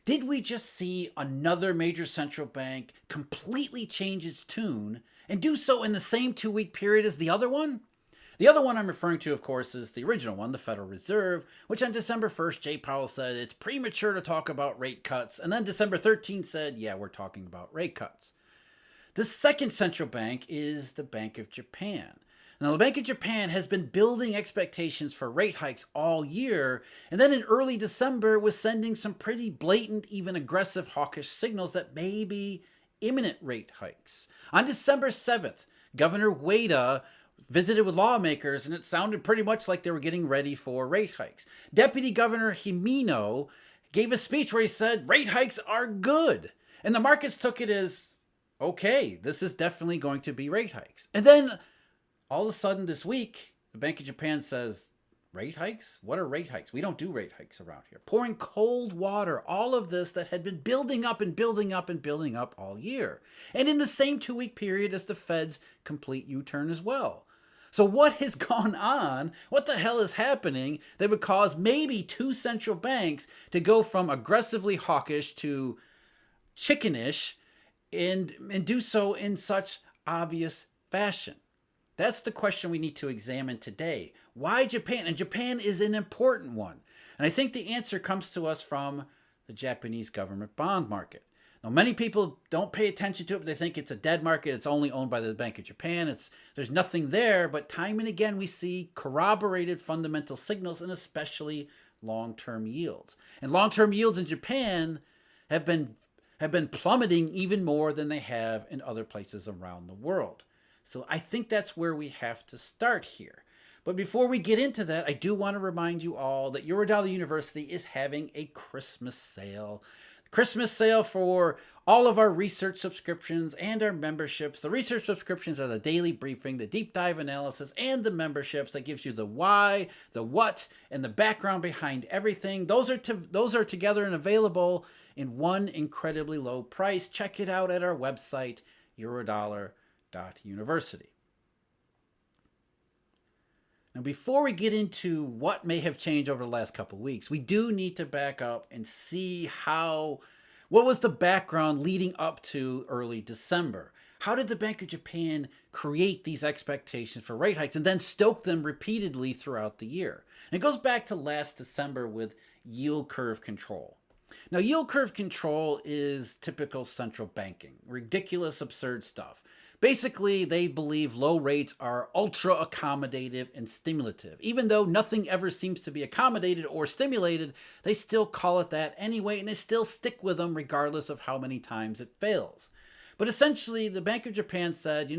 Did we just see another major central bank completely change its tune and do so in the same 2 week period as the other one? The other one I'm referring to, of course, is the original one, the Federal Reserve, which on December 1st, Jay Powell said it's premature to talk about rate cuts. And then December 13th said, yeah, we're talking about rate cuts. The second central bank is the Bank of Japan. Now, the Bank of Japan has been building expectations for rate hikes all year, and then in early December was sending some pretty blatant, even aggressive hawkish signals that may be imminent rate hikes. On December 7th, Governor Ueda visited with lawmakers, and it sounded pretty much like they were getting ready for rate hikes. Deputy Governor Himino gave a speech where he said rate hikes are good, and the markets took it as okay, this is definitely going to be rate hikes. And then all of a sudden this week, the Bank of Japan says, rate hikes? What are rate hikes? We don't do rate hikes around here. Pouring cold water, all of this that had been building up and building up and building up all year. And in the same 2 week period as the Fed's complete U-turn as well. So what has gone on? What the hell is happening that would cause maybe two central banks to go from aggressively hawkish to chickenish and do so in such obvious fashion? That's the question we need to examine today. Why Japan? And Japan is an important one. And I think the answer comes to us from the Japanese government bond market. Now, many people don't pay attention to it. They think it's a dead market. It's only owned by the Bank of Japan. There's nothing there. But time and again, we see corroborated fundamental signals, and especially long-term yields. And long-term yields in Japan have been plummeting even more than they have in other places around the world. So I think that's where we have to start here. But before we get into that, I do want to remind you all that Eurodollar University is having a Christmas sale. Christmas sale for all of our research subscriptions and our memberships. The research subscriptions are the daily briefing, the deep dive analysis, and the memberships that gives you the why, the what, and the background behind everything. Those are together and available in one incredibly low price. Check it out at our website, eurodollar.university. Now, before we get into what may have changed over the last couple of weeks, we do need to back up and see what was the background leading up to early December. How did the Bank of Japan create these expectations for rate hikes and then stoke them repeatedly throughout the year? And it goes back to last December with yield curve control. Now, yield curve control is typical central banking, ridiculous, absurd stuff. Basically, they believe low rates are ultra accommodative and stimulative. Even though nothing ever seems to be accommodated or stimulated, they still call it that anyway, and they still stick with them regardless of how many times it fails. But essentially, the Bank of Japan said,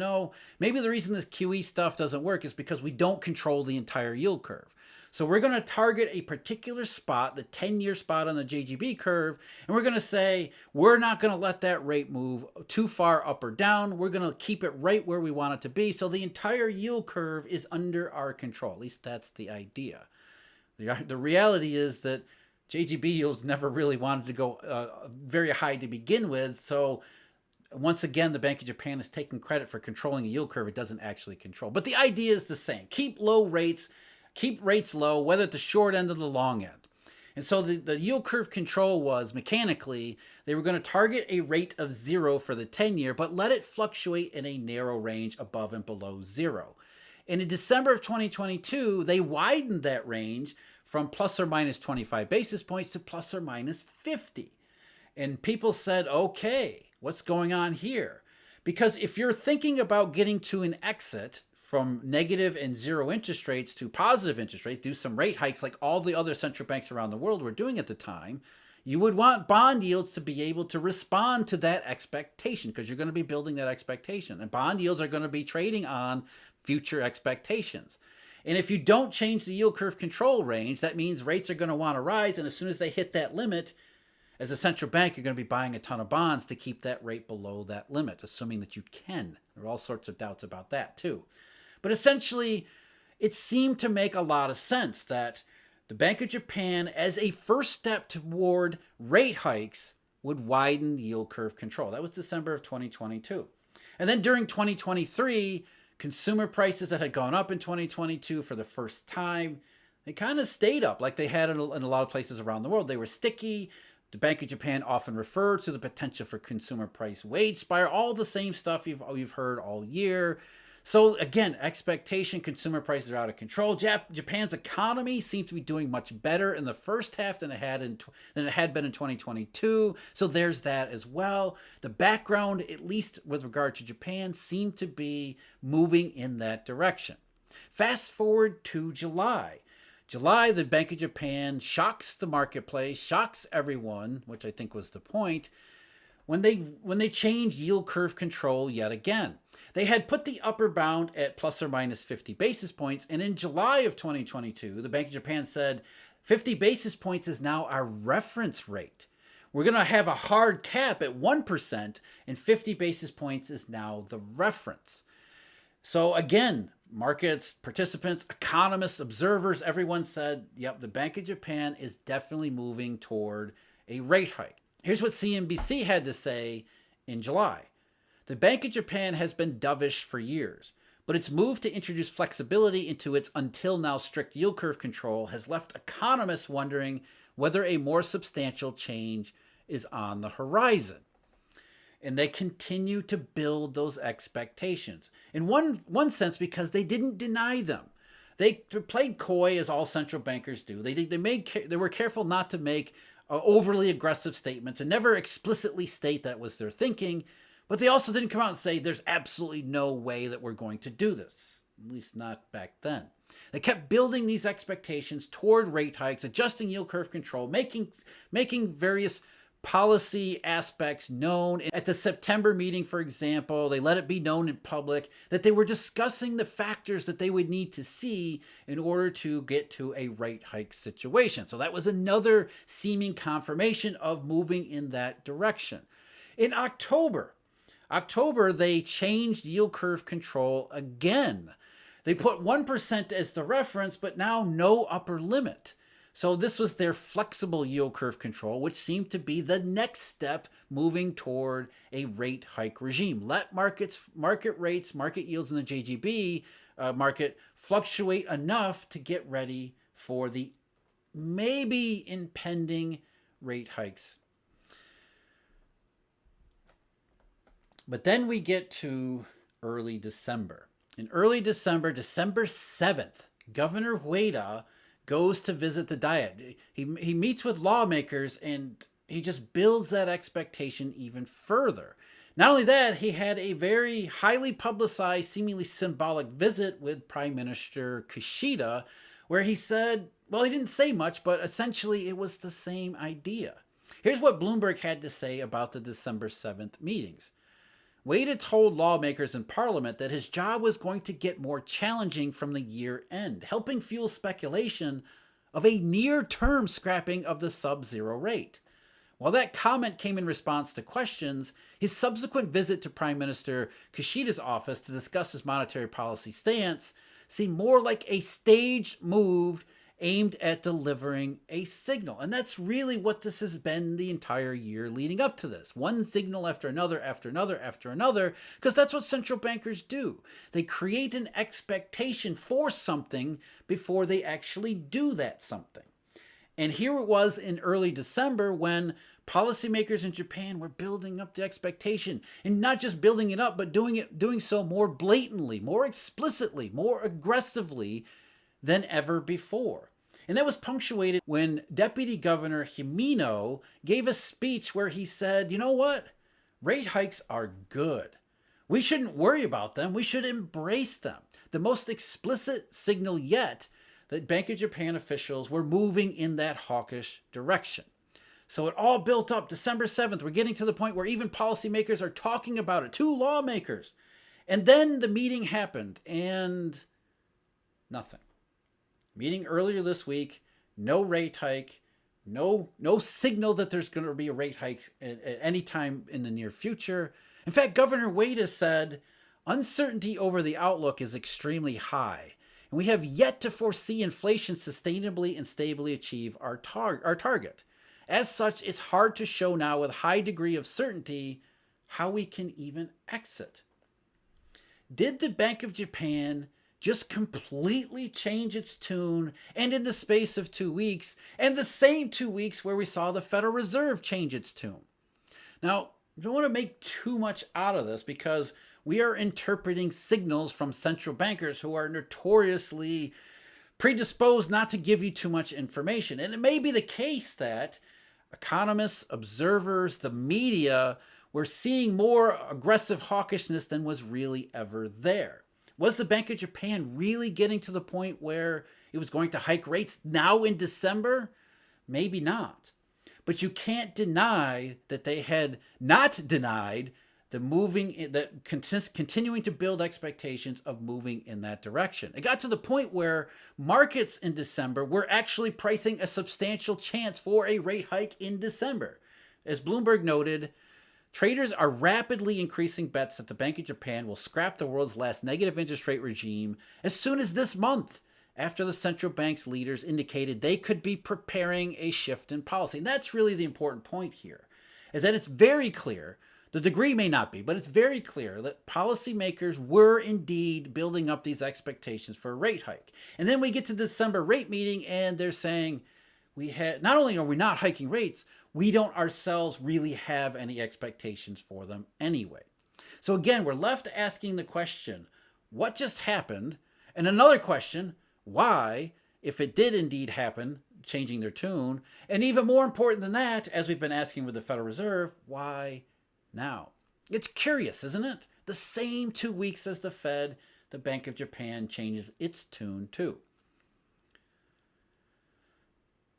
maybe the reason this QE stuff doesn't work is because we don't control the entire yield curve. So we're going to target a particular spot, the 10-year spot on the JGB curve, and we're going to say we're not going to let that rate move too far up or down. We're going to keep it right where we want it to be. So the entire yield curve is under our control. At least that's the idea. The reality is that JGB yields never really wanted to go very high to begin with. So once again, the Bank of Japan is taking credit for controlling a yield curve it doesn't actually control. But the idea is the same. Keep rates low, whether at the short end or the long end. And so the yield curve control was mechanically, they were going to target a rate of 0 for the 10-year, but let it fluctuate in a narrow range above and below 0. And in December of 2022, they widened that range from plus or minus 25 basis points to plus or minus 50. And people said, okay, what's going on here? Because if you're thinking about getting to an exit from negative and zero interest rates to positive interest rates, do some rate hikes like all the other central banks around the world were doing at the time, you would want bond yields to be able to respond to that expectation because you're going to be building that expectation. And bond yields are going to be trading on future expectations. And if you don't change the yield curve control range, that means rates are going to want to rise. And as soon as they hit that limit, as a central bank, you're going to be buying a ton of bonds to keep that rate below that limit, assuming that you can. There are all sorts of doubts about that too. But essentially, it seemed to make a lot of sense that the Bank of Japan, as a first step toward rate hikes, would widen yield curve control. That was December of 2022. And then during 2023, consumer prices that had gone up in 2022 for the first time, they kind of stayed up like they had in a lot of places around the world. They were sticky. The Bank of Japan often refers to the potential for consumer price wage spiral, all the same stuff you've heard all year. So again, expectation, consumer prices are out of control. Japan's economy seems to be doing much better in the first half than it had been in 2022. So there's that as well. The background, at least with regard to Japan, seemed to be moving in that direction. Fast forward to July. July, the Bank of Japan shocks the marketplace, shocks everyone, which I think was the point, when they changed yield curve control yet again. They had put the upper bound at plus or minus 50 basis points, and in July of 2022, the Bank of Japan said 50 basis points is now our reference rate. We're going to have a hard cap at 1%, and 50 basis points is now the reference. So again, markets, participants, economists, observers, everyone said, yep, the Bank of Japan is definitely moving toward a rate hike. Here's what CNBC had to say in July. The Bank of Japan has been dovish for years, but its move to introduce flexibility into its until now strict yield curve control has left economists wondering whether a more substantial change is on the horizon. And they continue to build those expectations. In one sense, because they didn't deny them. They played coy, as all central bankers do. They were careful not to make overly aggressive statements and never explicitly state that was their thinking. But they also didn't come out and say there's absolutely no way that we're going to do this, at least not back then. They kept building these expectations toward rate hikes, adjusting yield curve control, making various policy aspects known. At the September meeting, for example, they let it be known in public that they were discussing the factors that they would need to see in order to get to a rate hike situation. So that was another seeming confirmation of moving in that direction. In October, they changed yield curve control again. They put 1% as the reference, but now no upper limit. So this was their flexible yield curve control, which seemed to be the next step moving toward a rate hike regime. Let market rates, market yields in the JGB market fluctuate enough to get ready for the maybe impending rate hikes. But then we get to early December. In early December, December 7th, Governor Ueda goes to visit the Diet. He meets with lawmakers and he just builds that expectation even further. Not only that, he had a very highly publicized, seemingly symbolic visit with Prime Minister Kishida, where he said, well, he didn't say much, but essentially it was the same idea. Here's what Bloomberg had to say about the December 7th meetings. Ueda told lawmakers in Parliament that his job was going to get more challenging from the year end, helping fuel speculation of a near-term scrapping of the sub-zero rate. While that comment came in response to questions, his subsequent visit to Prime Minister Kishida's office to discuss his monetary policy stance seemed more like a staged move aimed at delivering a signal. And that's really what this has been the entire year leading up to this. One signal after another, because that's what central bankers do. They create an expectation for something before they actually do that something. And here it was in early December when policymakers in Japan were building up the expectation, and not just building it up, but doing so more blatantly, more explicitly, more aggressively than ever before. And that was punctuated when Deputy Governor Himino gave a speech where he said, you know what? Rate hikes are good. We shouldn't worry about them. We should embrace them. The most explicit signal yet that Bank of Japan officials were moving in that hawkish direction. So it all built up. December 7th, we're getting to the point where even policymakers are talking about it. 2 lawmakers. And then the meeting happened and nothing. Meeting earlier this week, no rate hike, no signal that there's going to be a rate hike at any time in the near future. In fact, Governor Ueda said, uncertainty over the outlook is extremely high, and we have yet to foresee inflation sustainably and stably achieve our target. As such, it's hard to show now with a high degree of certainty how we can even exit. Did the Bank of Japan just completely change its tune, and in the space of 2 weeks, and the same 2 weeks where we saw the Federal Reserve change its tune. Now, I don't want to make too much out of this because we are interpreting signals from central bankers who are notoriously predisposed not to give you too much information. And it may be the case that economists, observers, the media were seeing more aggressive hawkishness than was really ever there. Was the Bank of Japan really getting to the point where it was going to hike rates now in December? Maybe not. But you can't deny that they had not denied continuing to build expectations of moving in that direction. It got to the point where markets in December were actually pricing a substantial chance for a rate hike in December. As Bloomberg noted, traders are rapidly increasing bets that the Bank of Japan will scrap the world's last negative interest rate regime as soon as this month, after the central bank's leaders indicated they could be preparing a shift in policy. And that's really the important point here, is that it's very clear, the degree may not be, but it's very clear that policymakers were indeed building up these expectations for a rate hike. And then we get to the December rate meeting and they're saying, not only are we not hiking rates, we don't ourselves really have any expectations for them anyway. So again, we're left asking the question, what just happened? And another question, why, if it did indeed happen, changing their tune? And even more important than that, as we've been asking with the Federal Reserve, why now? It's curious, isn't it? The same 2 weeks as the Fed, the Bank of Japan changes its tune too.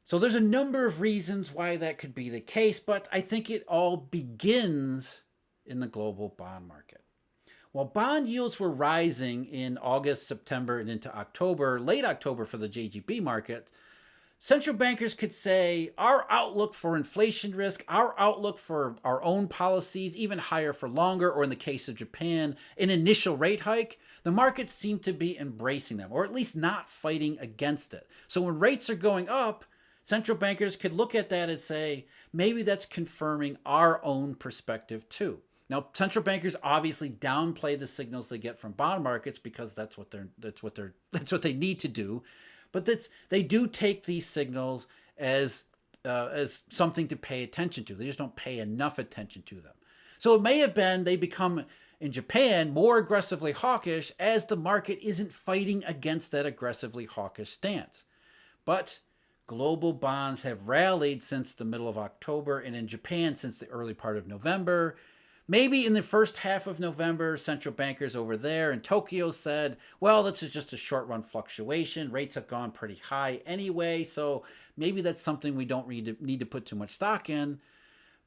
So there's a number of reasons why that could be the case, but I think it all begins in the global bond market. While bond yields were rising in August, September, and into October, late October for the JGB market, central bankers could say our outlook for inflation risk, our outlook for our own policies, even higher for longer, or in the case of Japan, an initial rate hike, the markets seem to be embracing them, or at least not fighting against it. So when rates are going up, central bankers could look at that and say, maybe that's confirming our own perspective too. Now, central bankers obviously downplay the signals they get from bond markets because that's what they need to do. But they do take these signals as something to pay attention to. They just don't pay enough attention to them. So it may have been they become, in Japan, more aggressively hawkish as the market isn't fighting against that aggressively hawkish stance. But global bonds have rallied since the middle of October, and in Japan since the early part of November. Maybe in the first half of November, central bankers over there in Tokyo said, well, this is just a short-run fluctuation. Rates have gone pretty high anyway, so maybe that's something we don't need to put too much stock in.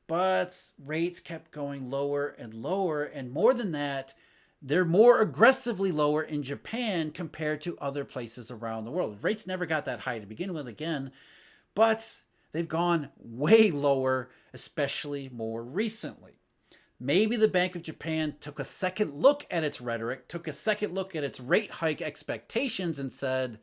But rates kept going lower and lower, and more than that, they're more aggressively lower in Japan compared to other places around the world. Rates never got that high to begin with again, but they've gone way lower, especially more recently. Maybe the Bank of Japan took a second look at its rhetoric, took a second look at its rate hike expectations and said,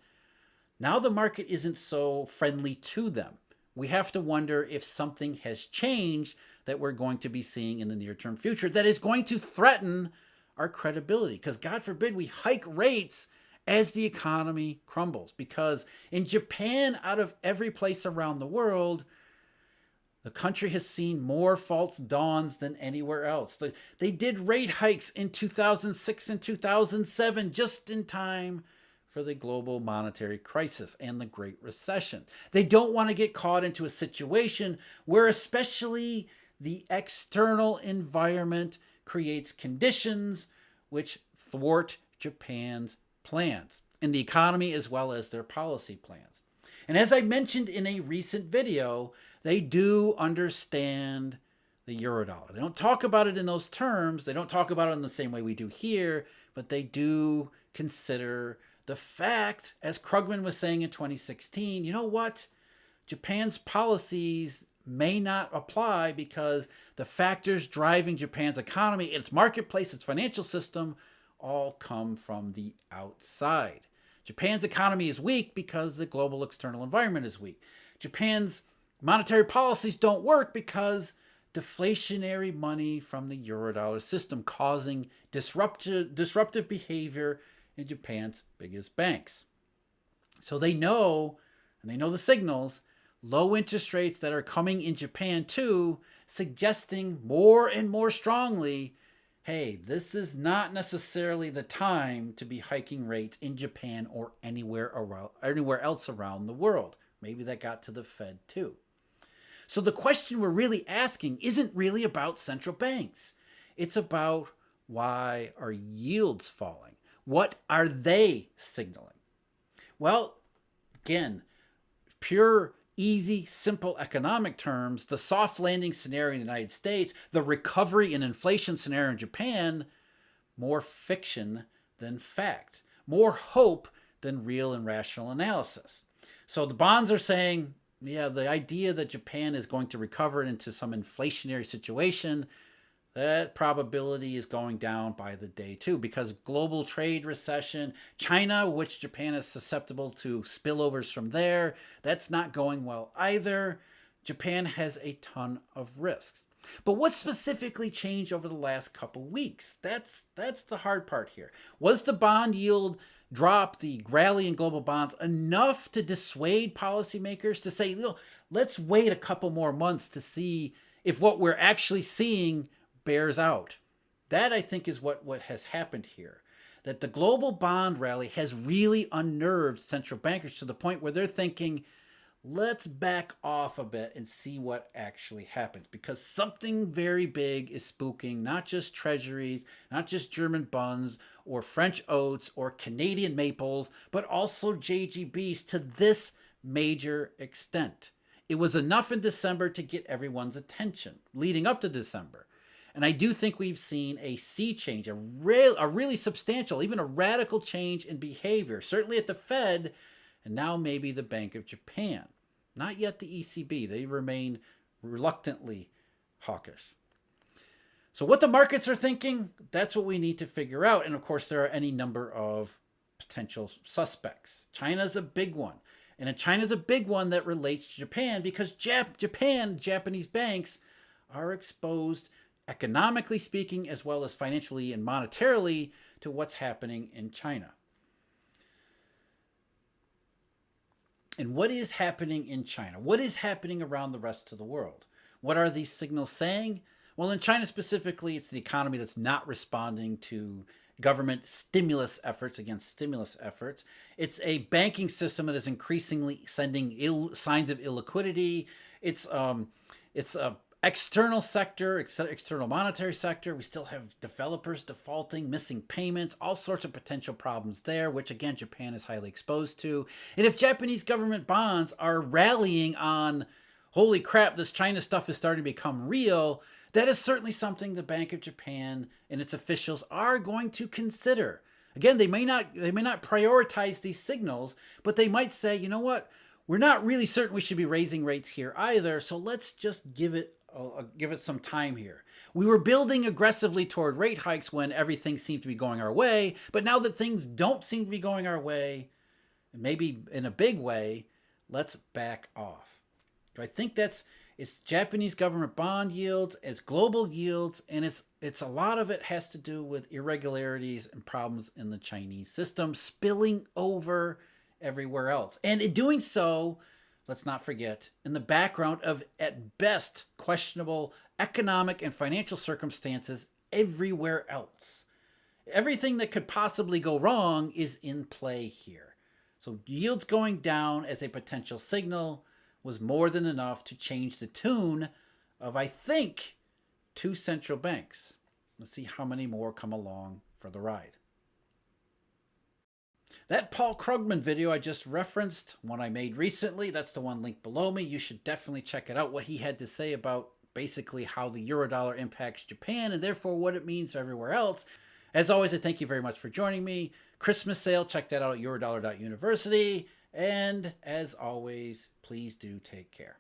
now the market isn't so friendly to them. We have to wonder if something has changed that we're going to be seeing in the near-term future that is going to threaten our credibility. Because God forbid we hike rates as the economy crumbles. Because in Japan, out of every place around the world, the country has seen more false dawns than anywhere else. They did rate hikes in 2006 and 2007 just in time for the global monetary crisis and the Great Recession. They don't want to get caught into a situation where especially the external environment creates conditions which thwart Japan's plans in the economy as well as their policy plans. And as I mentioned in a recent video, they do understand the Eurodollar. They don't talk about it in those terms. They don't talk about it in the same way we do here, but they do consider the fact, as Krugman was saying in 2016, you know what? Japan's policies may not apply because the factors driving Japan's economy, its marketplace, its financial system, all come from the outside. Japan's economy is weak because the global external environment is weak. Japan's monetary policies don't work because deflationary money from the Eurodollar system causing disruptive behavior in Japan's biggest banks. So they know, and they know the signals, low interest rates that are coming in Japan too, suggesting more and more strongly, hey, this is not necessarily the time to be hiking rates in Japan or anywhere else around the world. Maybe that got to the Fed too. So the question we're really asking isn't really about central banks. It's about, why are yields falling? What are they signaling? Well, again, pure, easy, simple economic terms, the soft landing scenario in the United States, the recovery and inflation scenario in Japan, more fiction than fact, more hope than real and rational analysis. So the bonds are saying, yeah, the idea that Japan is going to recover into some inflationary situation, that probability is going down by the day too, because global trade recession, China, which Japan is susceptible to spillovers from there, that's not going well either. Japan has a ton of risks. But what specifically changed over the last couple weeks? That's the hard part here. Was the bond yield drop, the rally in global bonds, enough to dissuade policymakers to say, let's wait a couple more months to see if what we're actually seeing bears out? That, I think, is what has happened here. That the global bond rally has really unnerved central bankers to the point where they're thinking, let's back off a bit and see what actually happens, because something very big is spooking not just treasuries, not just German bonds or French oats or Canadian maples, but also JGBs to this major extent. It was enough in December to get everyone's attention leading up to December. And I do think we've seen a sea change, a really substantial, even a radical change in behavior, certainly at the Fed, and now maybe the Bank of Japan. Not yet the ECB. They remain reluctantly hawkish. So what the markets are thinking, that's what we need to figure out. And of course, there are any number of potential suspects. China's a big one. And China's a big one that relates to Japan because Japanese banks are exposed economically speaking, as well as financially and monetarily, to what's happening in China. And what is happening in China? What is happening around the rest of the world? What are these signals saying? Well, in China specifically, it's the economy that's not responding to government stimulus efforts against stimulus efforts. It's a banking system that is increasingly sending signs of illiquidity. It's a external sector, external monetary sector. We still have developers defaulting, missing payments, all sorts of potential problems there, which again, Japan is highly exposed to. And if Japanese government bonds are rallying on, holy crap, this China stuff is starting to become real, that is certainly something the Bank of Japan and its officials are going to consider. Again, they may not prioritize these signals, but they might say, you know what, we're not really certain we should be raising rates here either, so let's just give it some time here. We were building aggressively toward rate hikes when everything seemed to be going our way, but now that things don't seem to be going our way, maybe in a big way, let's back off. I think it's Japanese government bond yields, it's global yields, and it's a lot of it has to do with irregularities and problems in the Chinese system spilling over everywhere else. And in doing so, let's not forget, in the background of, at best, questionable economic and financial circumstances everywhere else. Everything that could possibly go wrong is in play here. So yields going down as a potential signal was more than enough to change the tune of, I think, 2 central banks. Let's see how many more come along for the ride. That Paul Krugman video I just referenced, one I made recently, that's the one linked below me. You should definitely check it out, what he had to say about basically how the Eurodollar impacts Japan and therefore what it means for everywhere else. As always, I thank you very much for joining me. Christmas sale, check that out at eurodollar.university. And as always, please do take care.